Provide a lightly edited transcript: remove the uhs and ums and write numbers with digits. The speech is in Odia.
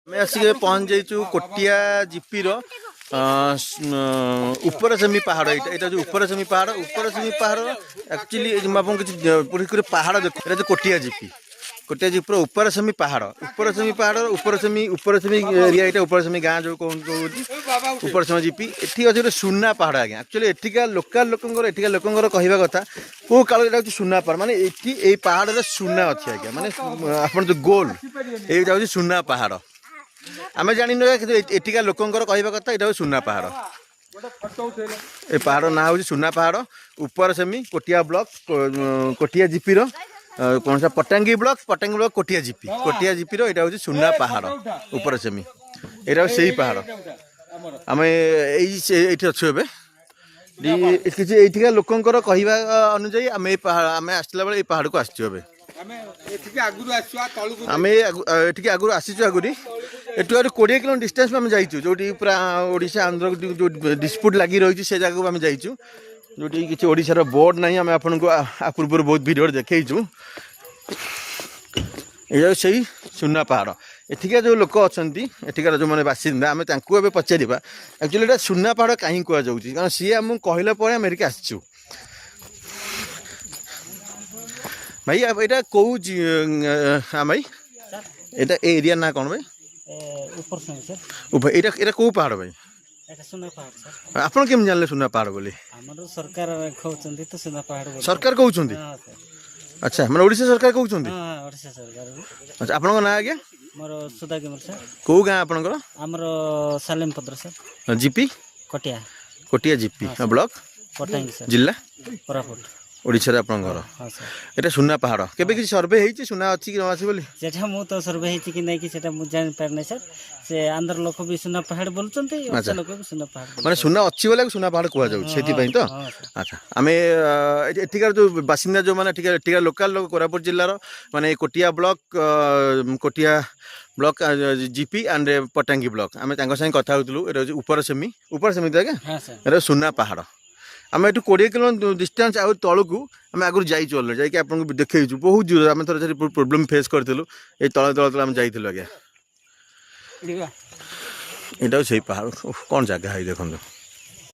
ଆମେ ଆସିକି ପହଞ୍ଚି ଯାଇଛୁ କୋଟିଆ ଜିପିର ଉପରସେମି ପାହାଡ଼। ଏଇଟା ଯେଉଁ ଉପରସେମି ପାହାଡ଼ ଆକ୍ଚୁଆଲି ମୁଁ ଆପଣଙ୍କୁ କିଛି ପୁରୀ ପାହାଡ଼ ଦେଖ। ଏଇଟା ଯେଉଁ କୋଟିଆ ଜିପିର ଉପରସେମି ପାହାଡ଼ ଉପରସେମି ଏରିଆ। ଏଇଟା ଉପରସେମି ଗାଁ ଯେଉଁ କହୁଛି ଉପରସେମି ଜିପି। ଏଠି ଅଛି ଗୋଟେ ସୁନା ପାହାଡ଼ ଆଜ୍ଞା। ଆକ୍ଚୁଆଲି ଏଠିକା ଲୋକଙ୍କର କହିବା କଥା କେଉଁ କାଳରେ ଏଇଟା ହେଉଛି ସୁନା ପାହାଡ଼। ମାନେ ଏଠି ଏଇ ପାହାଡ଼ରେ ସୁନା ଅଛି ଆଜ୍ଞା। ମାନେ ଆପଣ ଯେଉଁ ଗୋଲ୍ଡ ଏଇଟା ହେଉଛି ସୁନା ପାହାଡ଼। ଆମେ ଜାଣିନୁ କିନ୍ତୁ ଏଠିକା ଲୋକଙ୍କର କହିବା କଥା ଏଇଟା ହେଉଛି ସୁନା ପାହାଡ଼। ଏ ପାହାଡ଼ ନାଁ ହେଉଛି ସୁନା ପାହାଡ଼। ଉପରସେମି କୋଟିଆ ବ୍ଲକ କୋଟିଆ ଜିପିର କ'ଣ ସେ ପଟାଙ୍ଗୀ ବ୍ଲକ କୋଟିଆ ଜିପିର ଏଇଟା ହେଉଛି ସୁନା ପାହାଡ଼ ଉପରସେମି। ଏଇଟା ହେଉଛି ସେଇ ପାହାଡ଼। ଆମେ ଏଇଠି ଅଛୁ ଏବେ। କିଛି ଏଇଠିକା ଲୋକଙ୍କର କହିବା ଅନୁଯାୟୀ ଆମେ ଆମେ ଆସିଲା ବେଳେ ଏଇ ପାହାଡ଼କୁ ଆସିଛୁ ଏବେ। ଆମେ ଏଠିକି ଆଗରୁ ଆସିଛୁ ଆଗରୁ। ଏଠୁ ଆହୁରି 20 କିଲୋମିଟର ଡିଷ୍ଟାନ୍ସ ଆମେ ଯାଇଛୁ ଯେଉଁଠି ପୁରା ଓଡ଼ିଶା ଆନ୍ଧ୍ର ଯେଉଁ ଡିସ୍ପ୍ୟୁଟ୍ ଲାଗି ରହିଛି ସେ ଜାଗାକୁ ଆମେ ଯାଇଛୁ ଯେଉଁଠି କିଛି ଓଡ଼ିଶାର ବୋର୍ଡ଼ ନାହିଁ। ଆମେ ଆପଣଙ୍କୁ ପୂର୍ବରୁ ବହୁତ ଭିଡ଼ିଓରେ ଦେଖେଇଛୁ। ଏଇଟା ସେଇ ସୁନା ପାହାଡ଼। ଏଠିକା ଯେଉଁ ଲୋକ ଅଛନ୍ତି ଏଠିକାର ଯେଉଁମାନେ ବାସିନ୍ଦା ଆମେ ତାଙ୍କୁ ଏବେ ପଚାରିବା ଆକ୍ଚୁଆଲି ଏଇଟା ସୁନା ପାହାଡ଼ କାହିଁକି କୁହାଯାଉଛି। କାରଣ ସିଏ ଆମକୁ କହିଲା ପରେ ଆମେ ଏଠିକି ଆସିଛୁ। ଭାଇ ଏଇଟା କେଉଁ ଭାଇ ଏଇଟା ଏ ଏରିଆ ନାଁ କ'ଣ ଭାଇ? ଏଇଟା କେଉଁ ପାହାଡ଼ ଭାଇ? ଆପଣ କେମିତି ଜାଣିଲେ ସୁନା ପାହାଡ଼ ବୋଲି? ସରକାର କହୁଛନ୍ତି? ଆଚ୍ଛା, ମାନେ ଓଡ଼ିଶା ସରକାର କହୁଛନ୍ତି? ଆଚ୍ଛା, ଆପଣଙ୍କ ନାଁ ଆଜ୍ଞା? କେଉଁ ଗାଁ ଆପଣଙ୍କର? ଆମର Salempadra sir. GP Kotia GP block ଜିଲ୍ଲା କୋରାପୁଟ ଓଡ଼ିଶାରେ ଆପଣଙ୍କ ଘର। ଏଇଟା ସୁନା ପାହାଡ଼। କେବେ କିଛି ସର୍ଭେ ହେଇଛି ସୁନା ଅଛି କି ନ ଅଛି ବୋଲି? ସେଟା ମୁଁ ତ ସର୍ଭେ ହେଇଛି କି ନାଇଁ କି ସେଟା ମୁଁ ଜାଣିପାରୁନି ସାର୍। ସେ ଆନ୍ଧ୍ର ଲୋକ ବି ସୁନା ପାହାଡ଼ ବୋଲୁଛନ୍ତି, ଓଡ଼ିଶା ଲୋକ ବି ସୁନା ପାହାଡ଼ ମାନେ ସୁନା ଅଛି ବୋଲି ସୁନା ପାହାଡ଼ କୁହାଯାଉଛି ସେଥିପାଇଁ ତ? ଆଚ୍ଛା, ଆମେ ଏଠିକାର ଯେଉଁ ବାସିନ୍ଦା ଯେଉଁମାନେ ଏଠିକାର ଲୋକାଲ ଲୋକ କୋରାପୁଟ ଜିଲ୍ଲାର ମାନେ Kotia block GP and Pottangi block ଆମେ ତାଙ୍କ ସାଙ୍ଗେ କଥା ହେଉଥିଲୁ। ଏଇଟା ହେଉଛି ଉପରସେମି ତ ଆଜ୍ଞା। ଏଇଟା ସୁନା ପାହାଡ଼। ଆମେ ଏଠୁ 20 କିଲୋମିଟର ଡିଷ୍ଟାନ୍ସ ଆଉ ତଳକୁ ଆମେ ଆଗରୁ ଯାଇଛୁ ଅଲରେଡ଼ି। ଯାଇକି ଆପଣଙ୍କୁ ଦେଖେଇଛୁ ବହୁତ ଦୂର। ଆମେ ଥରେ ପ୍ରୋବ୍ଲେମ୍ ଫେସ୍ କରିଥିଲୁ। ଏଇ ତଳେ ଆମେ ଯାଇଥିଲୁ ଆଜ୍ଞା। ଏଇଟା ସେଇ ପାହାଡ଼। କ'ଣ ଜାଗା ହେଇ ଦେଖନ୍ତୁ।